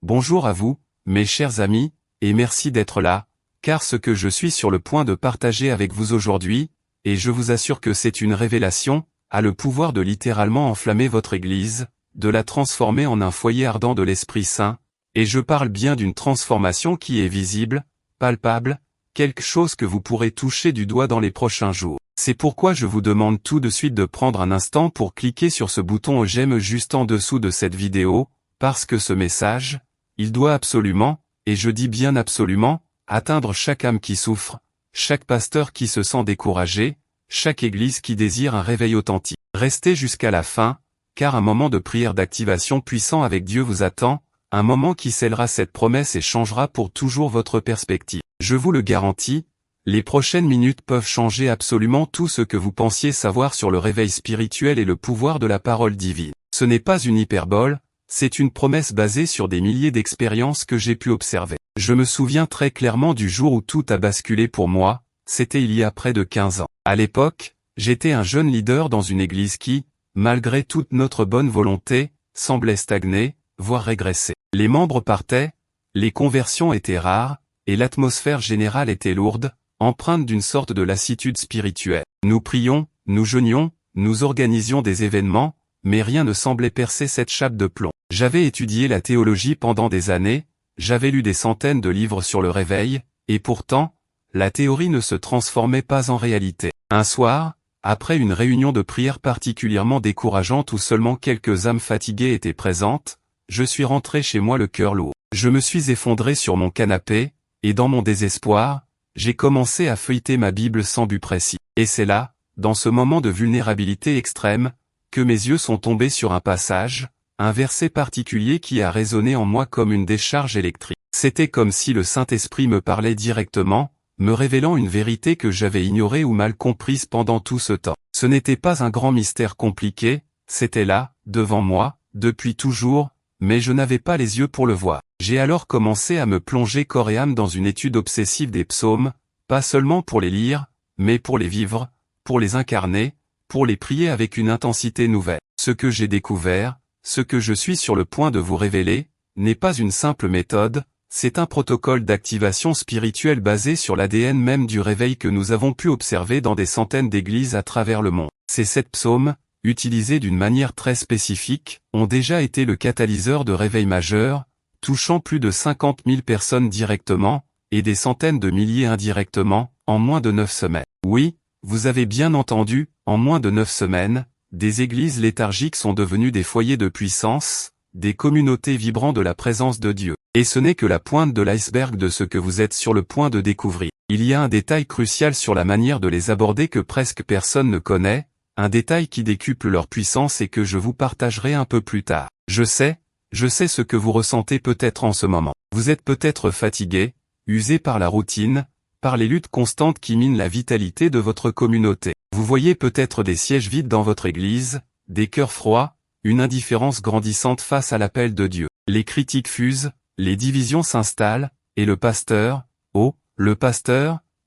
Bonjour à vous, mes chers amis, et merci d'être là, car ce que je suis sur le point de partager avec vous aujourd'hui, et je vous assure que c'est une révélation, a le pouvoir de littéralement enflammer votre Église, de la transformer en un foyer ardent de l'Esprit Saint, et je parle bien d'une transformation qui est visible, palpable, quelque chose que vous pourrez toucher du doigt dans les prochains jours. C'est pourquoi je vous demande tout de suite de prendre un instant pour cliquer sur ce bouton j'aime juste en dessous de cette vidéo, parce que ce message, il doit absolument, et je dis bien absolument, atteindre chaque âme qui souffre, chaque pasteur qui se sent découragé, chaque église qui désire un réveil authentique. Restez jusqu'à la fin, car un moment de prière d'activation puissant avec Dieu vous attend, un moment qui scellera cette promesse et changera pour toujours votre perspective. Je vous le garantis, les prochaines minutes peuvent changer absolument tout ce que vous pensiez savoir sur le réveil spirituel et le pouvoir de la parole divine. Ce n'est pas une hyperbole, c'est une promesse basée sur des milliers d'expériences que j'ai pu observer. Je me souviens très clairement du jour où tout a basculé pour moi, c'était il y a près de 15 ans. À l'époque, j'étais un jeune leader dans une église qui, malgré toute notre bonne volonté, semblait stagner, voire régresser. Les membres partaient, les conversions étaient rares, et l'atmosphère générale était lourde, empreinte d'une sorte de lassitude spirituelle. Nous prions, nous jeûnions, nous organisions des événements, mais rien ne semblait percer cette chape de plomb. J'avais étudié la théologie pendant des années, j'avais lu des centaines de livres sur le réveil, et pourtant, la théorie ne se transformait pas en réalité. Un soir, après une réunion de prière particulièrement décourageante où seulement quelques âmes fatiguées étaient présentes, je suis rentré chez moi le cœur lourd. Je me suis effondré sur mon canapé, et dans mon désespoir, j'ai commencé à feuilleter ma Bible sans but précis. Et c'est là, dans ce moment de vulnérabilité extrême, que mes yeux sont tombés sur un passage, un verset particulier qui a résonné en moi comme une décharge électrique. C'était comme si le Saint-Esprit me parlait directement, me révélant une vérité que j'avais ignorée ou mal comprise pendant tout ce temps. Ce n'était pas un grand mystère compliqué, c'était là, devant moi, depuis toujours, mais je n'avais pas les yeux pour le voir. J'ai alors commencé à me plonger corps et âme dans une étude obsessive des psaumes, pas seulement pour les lire, mais pour les vivre, pour les incarner, pour les prier avec une intensité nouvelle. Ce que j'ai découvert, ce que je suis sur le point de vous révéler, n'est pas une simple méthode, c'est un protocole d'activation spirituelle basé sur l'ADN même du réveil que nous avons pu observer dans des centaines d'églises à travers le monde. Ces 7 psaumes, utilisés d'une manière très spécifique, ont déjà été le catalyseur de réveil majeur, touchant plus de 50 000 personnes directement, et des centaines de milliers indirectement, en moins de 9 semaines. Oui, vous avez bien entendu, en moins de 9 semaines, des églises léthargiques sont devenues des foyers de puissance, des communautés vibrant de la présence de Dieu. Et ce n'est que la pointe de l'iceberg de ce que vous êtes sur le point de découvrir. Il y a un détail crucial sur la manière de les aborder que presque personne ne connaît, un détail qui décuple leur puissance et que je vous partagerai un peu plus tard. Je sais ce que vous ressentez peut-être en ce moment. Vous êtes peut-être fatigué, usé par la routine, par les luttes constantes qui minent la vitalité de votre communauté. Vous voyez peut-être des sièges vides dans votre église, des cœurs froids, une indifférence grandissante face à l'appel de Dieu. Les critiques fusent, les divisions s'installent, et le pasteur,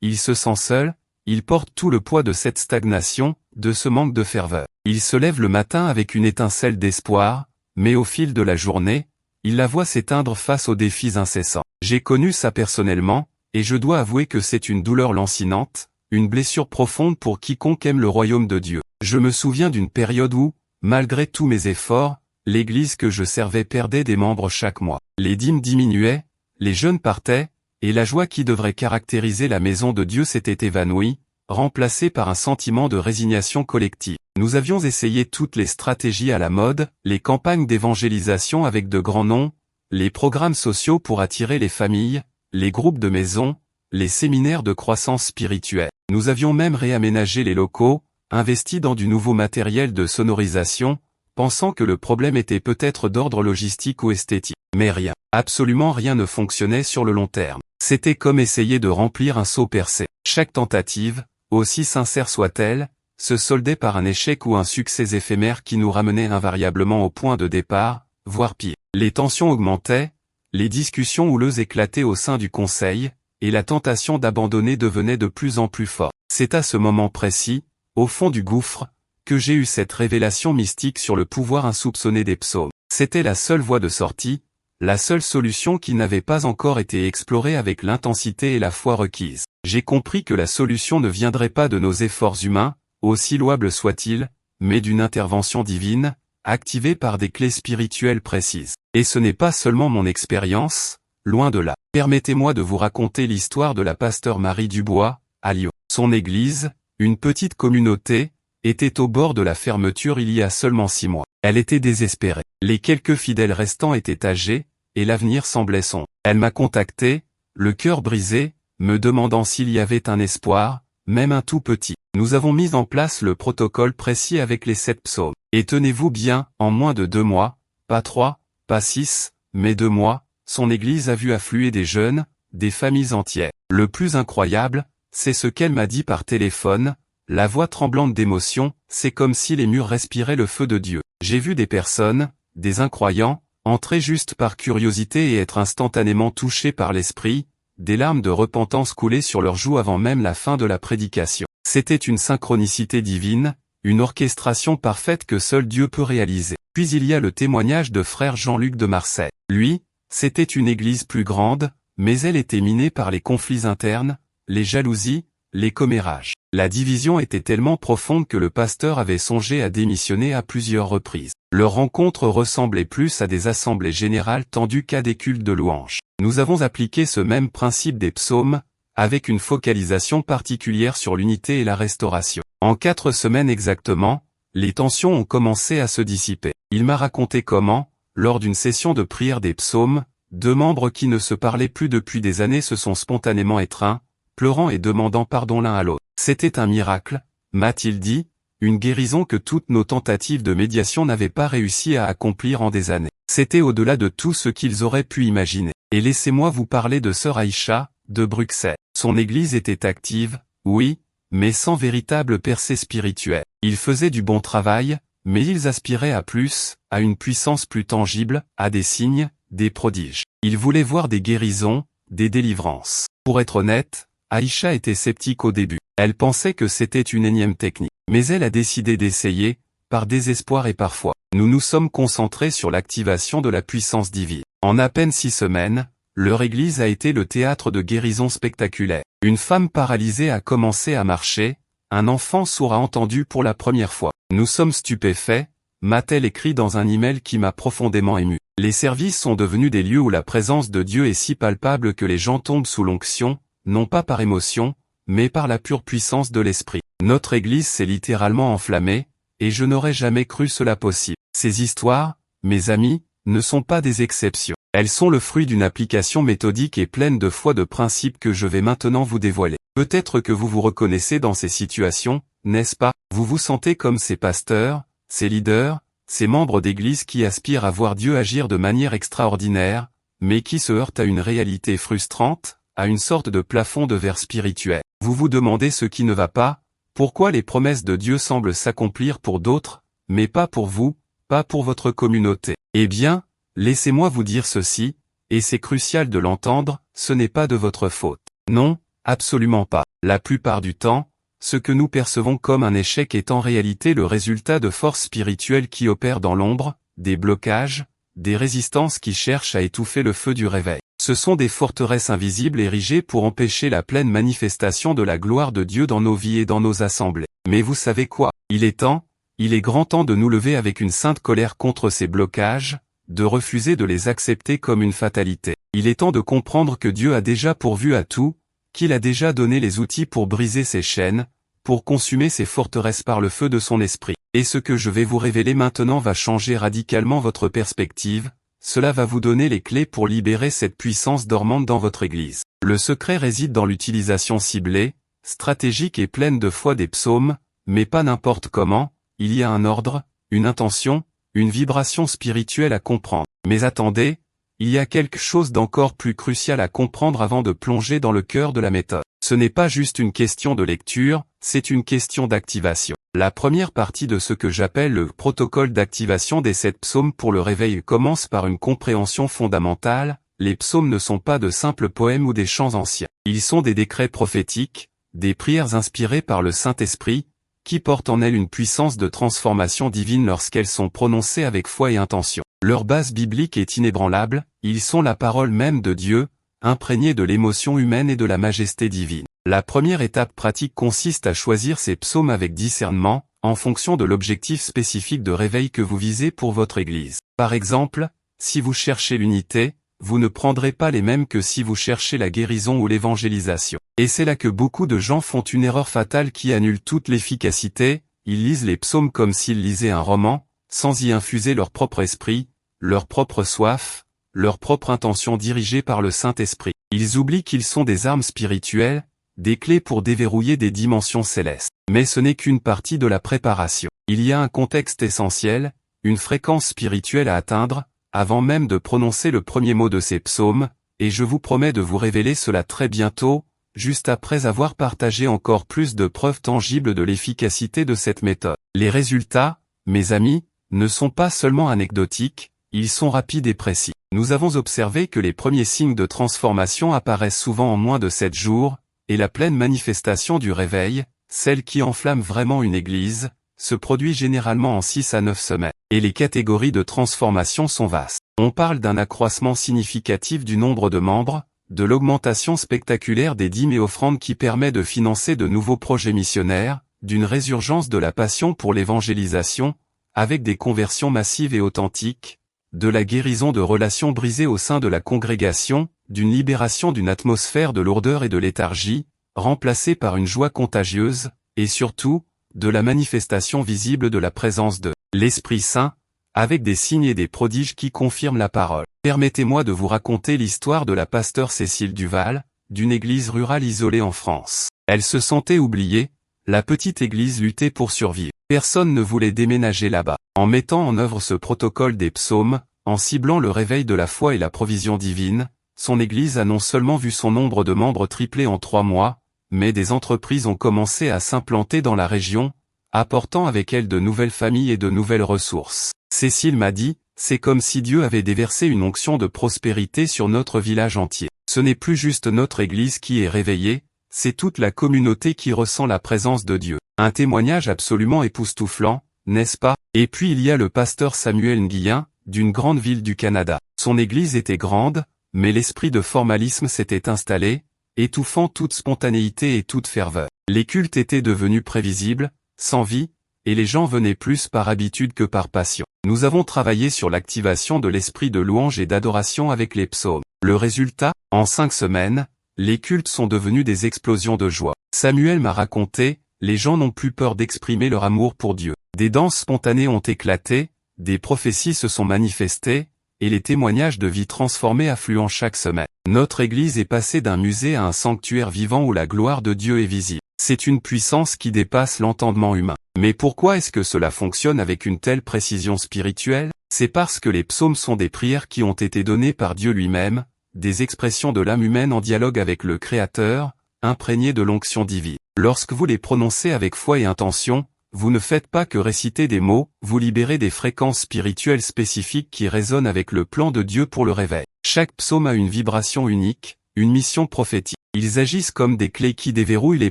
il se sent seul, il porte tout le poids de cette stagnation, de ce manque de ferveur. Il se lève le matin avec une étincelle d'espoir, mais au fil de la journée, il la voit s'éteindre face aux défis incessants. J'ai connu ça personnellement, et je dois avouer que c'est une douleur lancinante, une blessure profonde pour quiconque aime le royaume de Dieu. Je me souviens d'une période où, malgré tous mes efforts, l'église que je servais perdait des membres chaque mois. Les dîmes diminuaient, les jeûnes partaient, et la joie qui devrait caractériser la maison de Dieu s'était évanouie, remplacée par un sentiment de résignation collective. Nous avions essayé toutes les stratégies à la mode, les campagnes d'évangélisation avec de grands noms, les programmes sociaux pour attirer les familles, les groupes de maison, les séminaires de croissance spirituelle. Nous avions même réaménagé les locaux, investi dans du nouveau matériel de sonorisation, pensant que le problème était peut-être d'ordre logistique ou esthétique. Mais rien, absolument rien ne fonctionnait sur le long terme. C'était comme essayer de remplir un seau percé. Chaque tentative, aussi sincère soit-elle, se soldait par un échec ou un succès éphémère qui nous ramenait invariablement au point de départ, voire pire. Les tensions augmentaient, les discussions houleuses éclataient au sein du conseil, et la tentation d'abandonner devenait de plus en plus forte. C'est à ce moment précis, au fond du gouffre, que j'ai eu cette révélation mystique sur le pouvoir insoupçonné des psaumes. C'était la seule voie de sortie, la seule solution qui n'avait pas encore été explorée avec l'intensité et la foi requises. J'ai compris que la solution ne viendrait pas de nos efforts humains, aussi louables soient-ils, mais d'une intervention divine, activée par des clés spirituelles précises. Et ce n'est pas seulement mon expérience, loin de là. Permettez-moi de vous raconter l'histoire de la pasteur Marie Dubois, à Lyon. Son église, une petite communauté, était au bord de la fermeture il y a seulement 6 mois. Elle était désespérée. Les quelques fidèles restants étaient âgés, et l'avenir semblait sombre. Elle m'a contacté, le cœur brisé, me demandant s'il y avait un espoir, même un tout petit. Nous avons mis en place le protocole précis avec les 7 psaumes. Et tenez-vous bien, en moins de 2 mois, pas 3, pas 6, mais 2 mois, son église a vu affluer des jeunes, des familles entières. Le plus incroyable, c'est ce qu'elle m'a dit par téléphone, la voix tremblante d'émotion, c'est comme si les murs respiraient le feu de Dieu. J'ai vu des personnes, des incroyants, entrer juste par curiosité et être instantanément touchés par l'esprit, des larmes de repentance couler sur leurs joues avant même la fin de la prédication. C'était une synchronicité divine, une orchestration parfaite que seul Dieu peut réaliser. Puis il y a le témoignage de frère Jean-Luc de Marseille. Lui, c'était une église plus grande, mais elle était minée par les conflits internes, les jalousies, les commérages. La division était tellement profonde que le pasteur avait songé à démissionner à plusieurs reprises. Leur rencontre ressemblait plus à des assemblées générales tendues qu'à des cultes de louanges. Nous avons appliqué ce même principe des psaumes, avec une focalisation particulière sur l'unité et la restauration. En 4 semaines exactement, les tensions ont commencé à se dissiper. Il m'a raconté comment, lors d'une session de prière des psaumes, 2 membres qui ne se parlaient plus depuis des années se sont spontanément étreints, pleurant et demandant pardon l'un à l'autre. C'était un miracle, m'a-t-il dit, une guérison que toutes nos tentatives de médiation n'avaient pas réussi à accomplir en des années. C'était au-delà de tout ce qu'ils auraient pu imaginer. Et laissez-moi vous parler de sœur Aïcha, de Bruxelles. Son église était active, oui, mais sans véritable percée spirituelle. Ils faisaient du bon travail, mais ils aspiraient à plus, à une puissance plus tangible, à des signes, des prodiges. Ils voulaient voir des guérisons, des délivrances. Pour être honnête, Aïcha était sceptique au début. Elle pensait que c'était une énième technique. Mais elle a décidé d'essayer, par désespoir et par foi. Nous nous sommes concentrés sur l'activation de la puissance divine. En à peine 6 semaines, leur église a été le théâtre de guérisons spectaculaires. Une femme paralysée a commencé à marcher, un enfant sourd a entendu pour la première fois. Nous sommes stupéfaits, m'a-t-elle écrit dans un email qui m'a profondément ému. Les services sont devenus des lieux où la présence de Dieu est si palpable que les gens tombent sous l'onction, non pas par émotion, mais par la pure puissance de l'esprit. Notre église s'est littéralement enflammée, et je n'aurais jamais cru cela possible. Ces histoires, mes amis, ne sont pas des exceptions. Elles sont le fruit d'une application méthodique et pleine de foi de principes que je vais maintenant vous dévoiler. Peut-être que vous vous reconnaissez dans ces situations, n'est-ce pas? Vous vous sentez comme ces pasteurs, ces leaders, ces membres d'église qui aspirent à voir Dieu agir de manière extraordinaire, mais qui se heurtent à une réalité frustrante, à une sorte de plafond de verre spirituel. Vous vous demandez ce qui ne va pas, pourquoi les promesses de Dieu semblent s'accomplir pour d'autres, mais pas pour vous, pas pour votre communauté. Eh bien, laissez-moi vous dire ceci, et c'est crucial de l'entendre, ce n'est pas de votre faute. Non, absolument pas. La plupart du temps, ce que nous percevons comme un échec est en réalité le résultat de forces spirituelles qui opèrent dans l'ombre, des blocages, des résistances qui cherchent à étouffer le feu du réveil. Ce sont des forteresses invisibles érigées pour empêcher la pleine manifestation de la gloire de Dieu dans nos vies et dans nos assemblées. Mais vous savez quoi? Il est grand temps de nous lever avec une sainte colère contre ces blocages, de refuser de les accepter comme une fatalité. Il est temps de comprendre que Dieu a déjà pourvu à tout, qu'il a déjà donné les outils pour briser ces chaînes, pour consumer ces forteresses par le feu de son esprit. Et ce que je vais vous révéler maintenant va changer radicalement votre perspective, cela va vous donner les clés pour libérer cette puissance dormante dans votre église. Le secret réside dans l'utilisation ciblée, stratégique et pleine de foi des psaumes, mais pas n'importe comment, il y a un ordre, une intention, une vibration spirituelle à comprendre. Mais attendez, il y a quelque chose d'encore plus crucial à comprendre avant de plonger dans le cœur de la méthode. Ce n'est pas juste une question de lecture, c'est une question d'activation. La première partie de ce que j'appelle le protocole d'activation des 7 psaumes pour le réveil commence par une compréhension fondamentale. Les psaumes ne sont pas de simples poèmes ou des chants anciens. Ils sont des décrets prophétiques, des prières inspirées par le Saint-Esprit, qui portent en elles une puissance de transformation divine lorsqu'elles sont prononcées avec foi et intention. Leur base biblique est inébranlable, ils sont la parole même de Dieu, imprégnés de l'émotion humaine et de la majesté divine. La première étape pratique consiste à choisir ces psaumes avec discernement, en fonction de l'objectif spécifique de réveil que vous visez pour votre Église. Par exemple, si vous cherchez l'unité, vous ne prendrez pas les mêmes que si vous cherchez la guérison ou l'évangélisation. Et c'est là que beaucoup de gens font une erreur fatale qui annule toute l'efficacité, ils lisent les psaumes comme s'ils lisaient un roman, sans y infuser leur propre esprit, leur propre soif, leur propre intention dirigée par le Saint-Esprit. Ils oublient qu'ils sont des armes spirituelles, des clés pour déverrouiller des dimensions célestes. Mais ce n'est qu'une partie de la préparation. Il y a un contexte essentiel, une fréquence spirituelle à atteindre, avant même de prononcer le premier mot de ces psaumes, et je vous promets de vous révéler cela très bientôt, juste après avoir partagé encore plus de preuves tangibles de l'efficacité de cette méthode. Les résultats, mes amis, ne sont pas seulement anecdotiques, ils sont rapides et précis. Nous avons observé que les premiers signes de transformation apparaissent souvent en moins de 7 jours, et la pleine manifestation du réveil, celle qui enflamme vraiment une église, se produit généralement en 6 à 9 semaines. Et les catégories de transformation sont vastes. On parle d'un accroissement significatif du nombre de membres, de l'augmentation spectaculaire des dîmes et offrandes qui permet de financer de nouveaux projets missionnaires, d'une résurgence de la passion pour l'évangélisation, avec des conversions massives et authentiques, de la guérison de relations brisées au sein de la congrégation, d'une libération d'une atmosphère de lourdeur et de léthargie, remplacée par une joie contagieuse, et surtout, de la manifestation visible de la présence de l'Esprit Saint, avec des signes et des prodiges qui confirment la parole. Permettez-moi de vous raconter l'histoire de la pasteure Cécile Duval, d'une église rurale isolée en France. Elle se sentait oubliée, la petite église luttait pour survivre. Personne ne voulait déménager là-bas. En mettant en œuvre ce protocole des psaumes, en ciblant le réveil de la foi et la provision divine, son église a non seulement vu son nombre de membres tripler en 3 mois, mais des entreprises ont commencé à s'implanter dans la région, apportant avec elles de nouvelles familles et de nouvelles ressources. Cécile m'a dit, c'est comme si Dieu avait déversé une onction de prospérité sur notre village entier. Ce n'est plus juste notre église qui est réveillée, c'est toute la communauté qui ressent la présence de Dieu. Un témoignage absolument époustouflant, n'est-ce pas? Et puis il y a le pasteur Samuel Nguyen, d'une grande ville du Canada. Son église était grande, mais l'esprit de formalisme s'était installé, étouffant toute spontanéité et toute ferveur. Les cultes étaient devenus prévisibles, sans vie, et les gens venaient plus par habitude que par passion. Nous avons travaillé sur l'activation de l'esprit de louange et d'adoration avec les psaumes. Le résultat, en 5 semaines, les cultes sont devenus des explosions de joie. Samuel m'a raconté, les gens n'ont plus peur d'exprimer leur amour pour Dieu. Des danses spontanées ont éclaté, des prophéties se sont manifestées, et les témoignages de vie transformée affluent chaque semaine. Notre Église est passée d'un musée à un sanctuaire vivant où la gloire de Dieu est visible. C'est une puissance qui dépasse l'entendement humain. Mais pourquoi est-ce que cela fonctionne avec une telle précision spirituelle? C'est parce que les psaumes sont des prières qui ont été données par Dieu lui-même, des expressions de l'âme humaine en dialogue avec le Créateur, imprégnées de l'onction divine. Lorsque vous les prononcez avec foi et intention, vous ne faites pas que réciter des mots, vous libérez des fréquences spirituelles spécifiques qui résonnent avec le plan de Dieu pour le réveil. Chaque psaume a une vibration unique, une mission prophétique. Ils agissent comme des clés qui déverrouillent les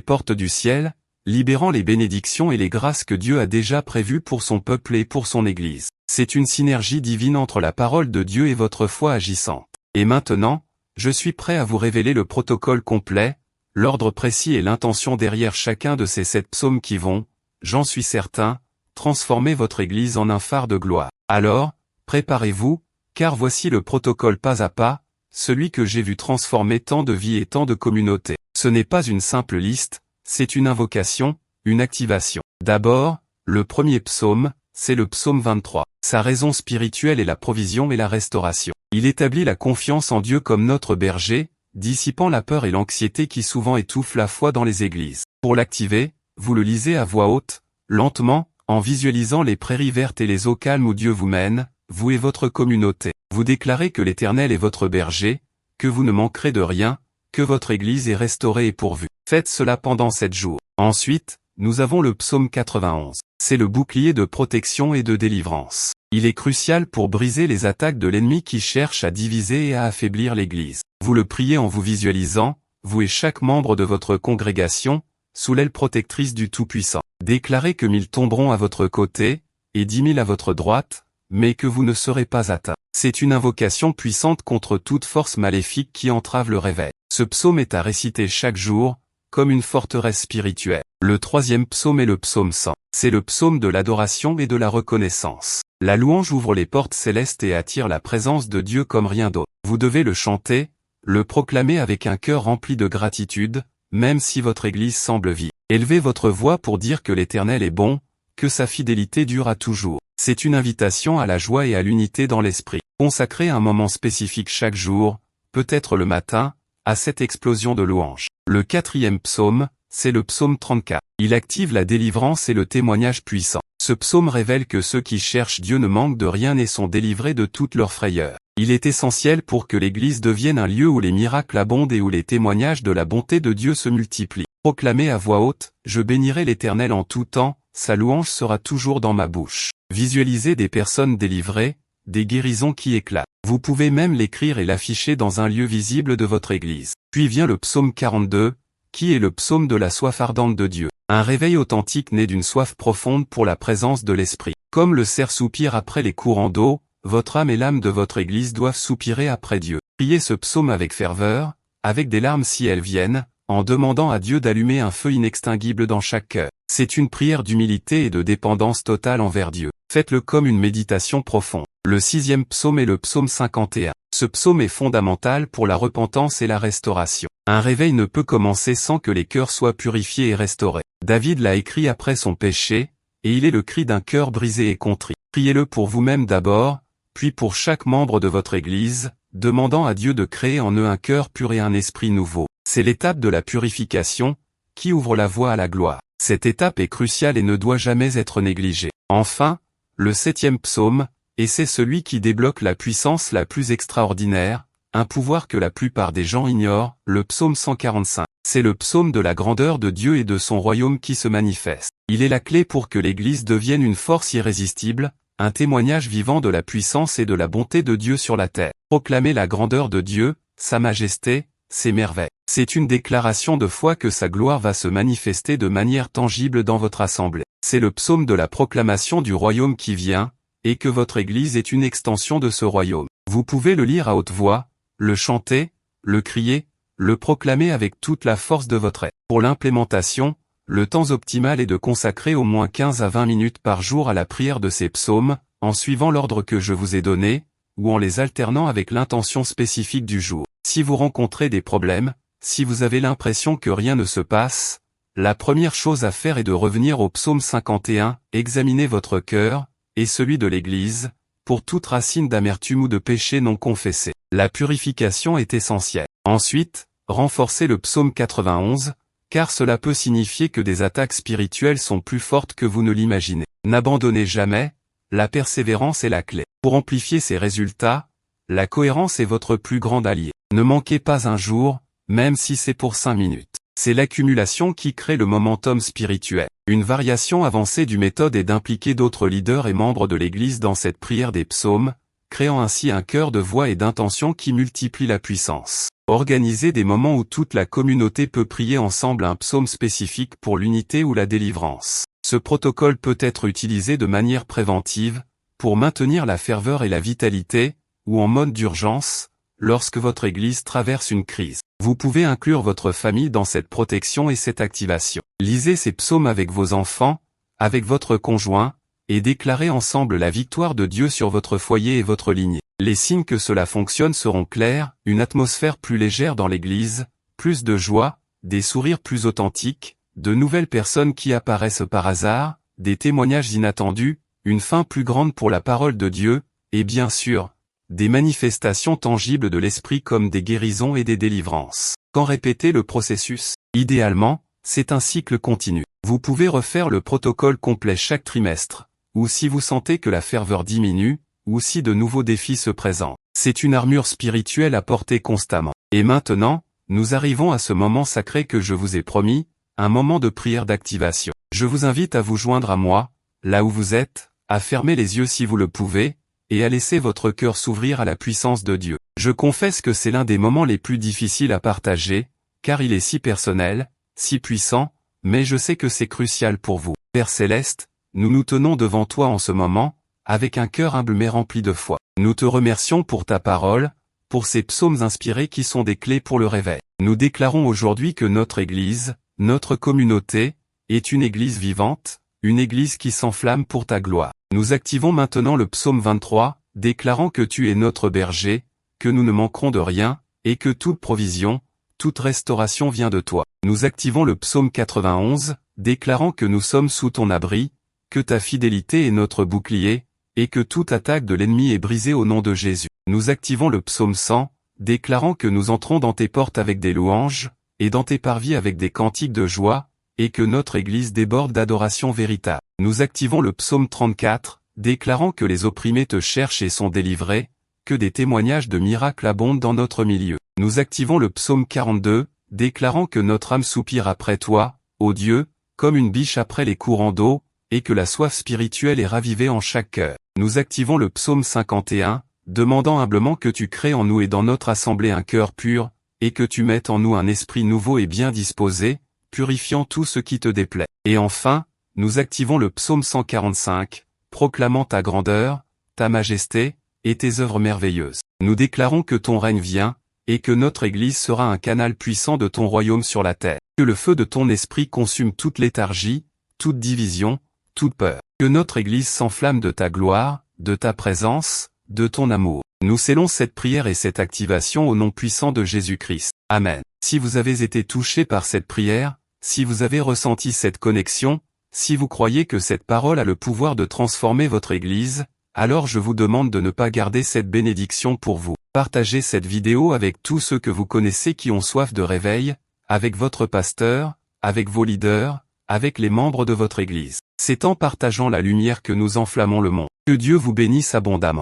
portes du ciel, libérant les bénédictions et les grâces que Dieu a déjà prévues pour son peuple et pour son Église. C'est une synergie divine entre la parole de Dieu et votre foi agissante. Et maintenant, je suis prêt à vous révéler le protocole complet, l'ordre précis et l'intention derrière chacun de ces 7 psaumes qui vont, j'en suis certain, transformer votre Église en un phare de gloire. Alors, préparez-vous, car voici le protocole pas à pas, celui que j'ai vu transformer tant de vies et tant de communautés. Ce n'est pas une simple liste, c'est une invocation, une activation. D'abord, le premier psaume, c'est le psaume 23. Sa raison spirituelle est la provision et la restauration. Il établit la confiance en Dieu comme notre berger, dissipant la peur et l'anxiété qui souvent étouffent la foi dans les églises. Pour l'activer, vous le lisez à voix haute, lentement, en visualisant les prairies vertes et les eaux calmes où Dieu vous mène, vous et votre communauté. Vous déclarez que l'Éternel est votre berger, que vous ne manquerez de rien, que votre Église est restaurée et pourvue. Faites cela pendant 7 jours. Ensuite, nous avons le psaume 91. C'est le bouclier de protection et de délivrance. Il est crucial pour briser les attaques de l'ennemi qui cherche à diviser et à affaiblir l'Église. Vous le priez en vous visualisant, vous et chaque membre de votre congrégation, sous l'aile protectrice du Tout-Puissant. Déclarez que 1000 tomberont à votre côté, et 10 000 à votre droite, mais que vous ne serez pas atteint. C'est une invocation puissante contre toute force maléfique qui entrave le réveil. Ce psaume est à réciter chaque jour, comme une forteresse spirituelle. Le troisième psaume est le psaume 100. C'est le psaume de l'adoration et de la reconnaissance. La louange ouvre les portes célestes et attire la présence de Dieu comme rien d'autre. Vous devez le chanter, le proclamer avec un cœur rempli de gratitude, même si votre Église semble vide. Élevez votre voix pour dire que l'Éternel est bon, que sa fidélité dure à toujours. C'est une invitation à la joie et à l'unité dans l'esprit. Consacrez un moment spécifique chaque jour, peut-être le matin, à cette explosion de louange. Le quatrième psaume, c'est le psaume 34. Il active la délivrance et le témoignage puissant. Ce psaume révèle que ceux qui cherchent Dieu ne manquent de rien et sont délivrés de toutes leurs frayeurs. Il est essentiel pour que l'Église devienne un lieu où les miracles abondent et où les témoignages de la bonté de Dieu se multiplient. Proclamez à voix haute, « Je bénirai l'Éternel en tout temps, sa louange sera toujours dans ma bouche ». Visualisez des personnes délivrées, des guérisons qui éclatent. Vous pouvez même l'écrire et l'afficher dans un lieu visible de votre Église. Puis vient le psaume 42, qui est le psaume de la soif ardente de Dieu. Un réveil authentique né d'une soif profonde pour la présence de l'Esprit. Comme le cerf soupire après les courants d'eau, votre âme et l'âme de votre Église doivent soupirer après Dieu. Priez ce psaume avec ferveur, avec des larmes si elles viennent, en demandant à Dieu d'allumer un feu inextinguible dans chaque cœur. C'est une prière d'humilité et de dépendance totale envers Dieu. Faites-le comme une méditation profonde. Le sixième psaume est le psaume 51. Ce psaume est fondamental pour la repentance et la restauration. Un réveil ne peut commencer sans que les cœurs soient purifiés et restaurés. David l'a écrit après son péché, et il est le cri d'un cœur brisé et contrit. Priez-le pour vous-même d'abord, puis pour chaque membre de votre Église, demandant à Dieu de créer en eux un cœur pur et un esprit nouveau. C'est l'étape de la purification, qui ouvre la voie à la gloire. Cette étape est cruciale et ne doit jamais être négligée. Enfin, le septième psaume, et c'est celui qui débloque la puissance la plus extraordinaire, un pouvoir que la plupart des gens ignorent, le psaume 145. C'est le psaume de la grandeur de Dieu et de son royaume qui se manifeste. Il est la clé pour que l'Église devienne une force irrésistible, un témoignage vivant de la puissance et de la bonté de Dieu sur la terre. Proclamez la grandeur de Dieu, sa majesté, ses merveilles. C'est une déclaration de foi que sa gloire va se manifester de manière tangible dans votre assemblée. C'est le psaume de la proclamation du royaume qui vient, et que votre Église est une extension de ce royaume. Vous pouvez le lire à haute voix, le chanter, le crier, le proclamer avec toute la force de votre être. Pour l'implémentation, le temps optimal est de consacrer au moins 15 à 20 minutes par jour à la prière de ces psaumes, en suivant l'ordre que je vous ai donné, ou en les alternant avec l'intention spécifique du jour. Si vous rencontrez des problèmes, si vous avez l'impression que rien ne se passe, la première chose à faire est de revenir au psaume 51, examinez votre cœur, et celui de l'Église, pour toute racine d'amertume ou de péché non confessé. La purification est essentielle. Ensuite, renforcez le psaume 91, car cela peut signifier que des attaques spirituelles sont plus fortes que vous ne l'imaginez. N'abandonnez jamais, la persévérance est la clé. Pour amplifier ces résultats, la cohérence est votre plus grand allié. Ne manquez pas un jour, même si c'est pour 5 minutes. C'est l'accumulation qui crée le momentum spirituel. Une variation avancée du méthode est d'impliquer d'autres leaders et membres de l'Église dans cette prière des psaumes, créant ainsi un chœur de voix et d'intention qui multiplie la puissance. Organisez des moments où toute la communauté peut prier ensemble un psaume spécifique pour l'unité ou la délivrance. Ce protocole peut être utilisé de manière préventive, pour maintenir la ferveur et la vitalité, ou en mode d'urgence, lorsque votre Église traverse une crise. Vous pouvez inclure votre famille dans cette protection et cette activation. Lisez ces psaumes avec vos enfants, avec votre conjoint, et déclarez ensemble la victoire de Dieu sur votre foyer et votre lignée. Les signes que cela fonctionne seront clairs, une atmosphère plus légère dans l'Église, plus de joie, des sourires plus authentiques, de nouvelles personnes qui apparaissent par hasard, des témoignages inattendus, une faim plus grande pour la parole de Dieu, et bien sûr, des manifestations tangibles de l'esprit comme des guérisons et des délivrances. Quand répéter le processus, idéalement, c'est un cycle continu. Vous pouvez refaire le protocole complet chaque trimestre, ou si vous sentez que la ferveur diminue, ou si de nouveaux défis se présentent. C'est une armure spirituelle à porter constamment. Et maintenant, nous arrivons à ce moment sacré que je vous ai promis, un moment de prière d'activation. Je vous invite à vous joindre à moi, là où vous êtes, à fermer les yeux si vous le pouvez, et à laisser votre cœur s'ouvrir à la puissance de Dieu. Je confesse que c'est l'un des moments les plus difficiles à partager, car il est si personnel, si puissant, mais je sais que c'est crucial pour vous. Père Céleste, nous nous tenons devant toi en ce moment, avec un cœur humble mais rempli de foi. Nous te remercions pour ta parole, pour ces psaumes inspirés qui sont des clés pour le réveil. Nous déclarons aujourd'hui que notre Église, notre communauté, est une Église vivante, une Église qui s'enflamme pour ta gloire. Nous activons maintenant le psaume 23, déclarant que tu es notre berger, que nous ne manquerons de rien, et que toute provision, toute restauration vient de toi. Nous activons le psaume 91, déclarant que nous sommes sous ton abri, que ta fidélité est notre bouclier, et que toute attaque de l'ennemi est brisée au nom de Jésus. Nous activons le psaume 100, déclarant que nous entrons dans tes portes avec des louanges, et dans tes parvis avec des cantiques de joie, et que notre Église déborde d'adoration véritable. Nous activons le psaume 34, déclarant que les opprimés te cherchent et sont délivrés, que des témoignages de miracles abondent dans notre milieu. Nous activons le psaume 42, déclarant que notre âme soupire après toi, ô Dieu, comme une biche après les courants d'eau, et que la soif spirituelle est ravivée en chaque cœur. Nous activons le psaume 51, demandant humblement que tu crées en nous et dans notre assemblée un cœur pur, et que tu mettes en nous un esprit nouveau et bien disposé, purifiant tout ce qui te déplaît. Et enfin, nous activons le psaume 145, proclamant ta grandeur, ta majesté, et tes œuvres merveilleuses. Nous déclarons que ton règne vient, et que notre Église sera un canal puissant de ton royaume sur la terre. Que le feu de ton esprit consume toute léthargie, toute division, toute peur. Que notre Église s'enflamme de ta gloire, de ta présence, de ton amour. Nous scellons cette prière et cette activation au nom puissant de Jésus-Christ. Amen. Si vous avez été touché par cette prière, si vous avez ressenti cette connexion, si vous croyez que cette parole a le pouvoir de transformer votre Église, alors je vous demande de ne pas garder cette bénédiction pour vous. Partagez cette vidéo avec tous ceux que vous connaissez qui ont soif de réveil, avec votre pasteur, avec vos leaders, avec les membres de votre Église. C'est en partageant la lumière que nous enflammons le monde. Que Dieu vous bénisse abondamment.